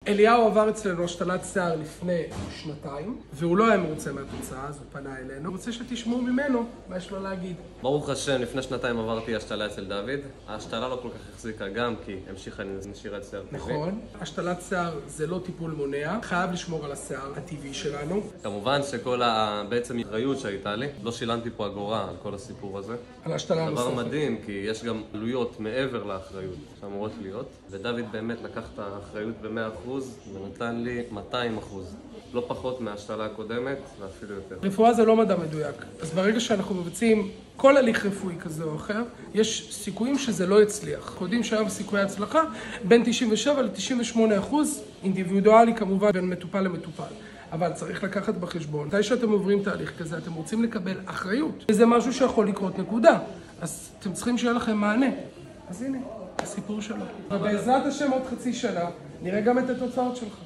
אליהו עבר אצלנו השתלת שיער לפני 2 והוא לא היה מרוצה מהתוצאה, אז הוא פנה אלינו. אני רוצה שתשמעו ממנו מה יש לו להגיד. ברוך השם, לפני 2 עברתי השתלה אצל דוד. ההשתלה לא כל כך החזיקה גם כי המשיכה נשירת שיער טבעי. נכון, השתלת שיער זה לא טיפול מונע, חייב לשמור על השיער הטבעי שלנו. כמובן שכל בעצם אחריות שהייתה לי, לא שילמתי פה אגורה על כל הסיפור הזה. על השתלה הנוספת. דבר מדהים, כי יש גם עלויות מעבר לאחריות שאמורות להיות. ודוד באמת לקח את האחריות ב100% ונתן לי 200%. לא פחות מההשתלה הקודמת ואפילו יותר. רפואה זה לא מדע מדויק. אז ברגע שאנחנו מבצעים כל הליך רפואי כזה או אחר, יש סיכויים שזה לא יצליח. אנחנו יודעים שהיום סיכויי הצלחה בין 97 ל-98%, אינדיבידואלי כמובן בין מטופל למטופל. אבל צריך לקחת בחשבון, מתי שאתם עוברים תהליך כזה, אתם רוצים לקבל אחריות. וזה משהו שיכול לקרות נקודה. אז אתם צריכים שיהיה לכם מענה. אז הנה, הסיפור שלו. ובעזרת השם עוד חצי שנה, נראה גם את התוצאות שלך.